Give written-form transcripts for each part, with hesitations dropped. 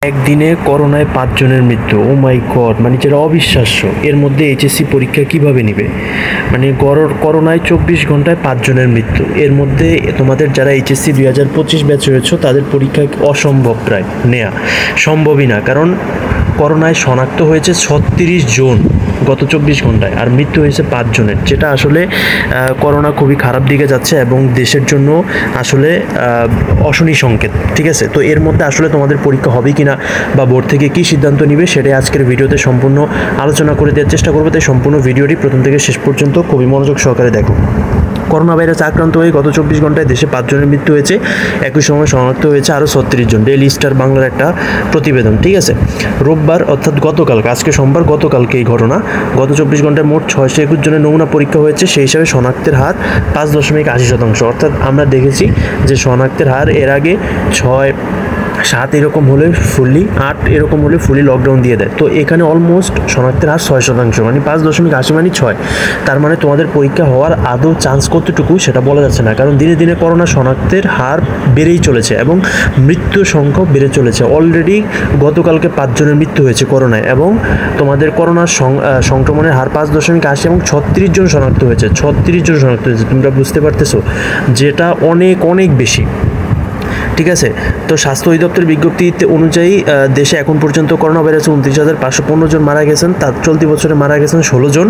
একদিনে করোনায় 5 জনের মৃত্যু। ও মাই গড, মানে যেটা অবিশ্বাস্য। এর মধ্যে এইচএসসি পরীক্ষা কিভাবে নিবে? মানে করোনায় 24 ঘন্টায় 5 জনের মৃত্যু। এর মধ্যে তোমাদের যারা এইচএসসি 2025 ব্যাচ হয়েছে তাদের পরীক্ষা অসম্ভব, প্রায় নেওয়া সম্ভবই না। কারণ করোনায় শনাক্ত হয়েছে 36 জন গত 24 ঘন্টায়, আর মৃত্যু হয়েছে 5 জনের, যেটা আসলে করোনা খুবই খারাপ দিকে যাচ্ছে এবং দেশের জন্য আসলে অশনি সংকেত। ঠিক আছে, তো এর মধ্যে আসলে তোমাদের পরীক্ষা হবে কিনা বা বোর্ড থেকে কী সিদ্ধান্ত নিবে সেটাই আজকের ভিডিওতে সম্পূর্ণ আলোচনা করে দেওয়ার চেষ্টা করবো। তাই সম্পূর্ণ ভিডিওটি প্রথম থেকে শেষ পর্যন্ত খুবই মনোযোগ সহকারে দেখো। করোনা ভাইরাসে আক্রান্ত হয়ে গত 24 ঘন্টায় দেশে 5 জনের মৃত্যু হয়েছে, একই সময় শনাক্ত হয়েছে আরও 36 জন। ডেইলি স্টার বাংলার একটা প্রতিবেদন। ঠিক আছে, রোববার অর্থাৎ গতকালকে, আজকে সোমবার, গতকালকে এই ঘটনা। গত 24 ঘন্টায় মোট 621 জনের নমুনা পরীক্ষা হয়েছে, সেই হিসাবে শনাক্তের হার 5.80%। অর্থাৎ আমরা দেখেছি যে শনাক্তের হার এর আগে 6, 7 এরকম হলে ফুললি, 8 এরকম হলে ফুলি লকডাউন দিয়ে দেয়। তো এখানে অলমোস্ট শনাক্তের হার 6%, মানে 5.80 মানে 6। তার মানে তোমাদের পরীক্ষা হওয়ার আদৌ চান্স কতটুকু সেটা বলা যাচ্ছে না, কারণ দিনে দিনে করোনা শনাক্তের হার বেড়েই চলেছে এবং মৃত্যু সংখ্যাও বেড়ে চলেছে। অলরেডি গতকালকে 5 জনের মৃত্যু হয়েছে করোনায়, এবং তোমাদের করোনার সংক্রমণের হার 5.80 এবং 36 জন শনাক্ত হয়েছে। 36 জন শনাক্ত হয়েছে, তোমরা বুঝতে পারতেছো, যেটা অনেক অনেক বেশি। ঠিক আছে, তো স্বাস্থ্য অধিদপ্তরের বিজ্ঞপ্তিতে অনুযায়ী দেশে এখন পর্যন্ত করোনা ভাইরাসে 29,515 জন মারা গেছেন। তার চলতি বছরে মারা গেছেন 16 জন।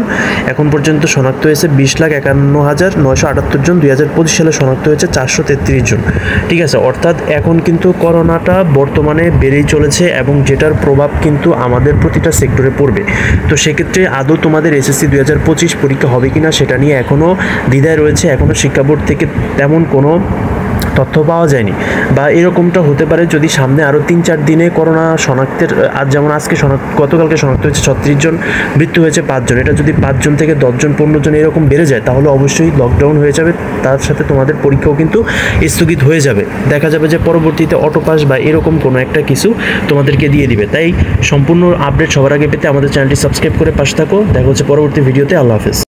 এখন পর্যন্ত শনাক্ত হয়েছে 20,51,978 জন। 2025 সালে শনাক্ত হয়েছে 433 জন। ঠিক আছে, অর্থাৎ এখন কিন্তু করোনাটা বর্তমানে বেড়েই চলেছে এবং যেটার প্রভাব কিন্তু আমাদের প্রতিটা সেক্টরে পড়বে। তো সেক্ষেত্রে আদৌ তোমাদের এসএসসি 2025 পরীক্ষা হবে কিনা সেটা নিয়ে এখনও দ্বিধায় রয়েছে। এখনও শিক্ষা বোর্ড থেকে তেমন কোনো তথ্য পাওয়া যায়নি, বা এরকমটা হতে পারে যদি সামনে আরও 3-4 দিনে করোনা শনাক্তের, আজ যেমন আজকে গতকালকে শনাক্ত হয়েছে 36 জন, মৃত্যু হয়েছে 5 জন, এটা যদি 5 জন থেকে 10 জন 15 জন এরকম বেড়ে যায় তাহলে অবশ্যই লকডাউন হয়ে যাবে। তার সাথে তোমাদের পরীক্ষাও কিন্তু স্থগিত হয়ে যাবে। দেখা যাবে যে পরবর্তীতে অটোপাস বা এরকম কোনো একটা কিছু তোমাদেরকে দিয়ে দিবে। তাই সম্পূর্ণ আপডেট সবার আগে পেতে আমাদের চ্যানেলটি সাবস্ক্রাইব করে পাশে থাকো। দেখা হচ্ছে পরবর্তী ভিডিওতে। আল্লাহ হাফেজ।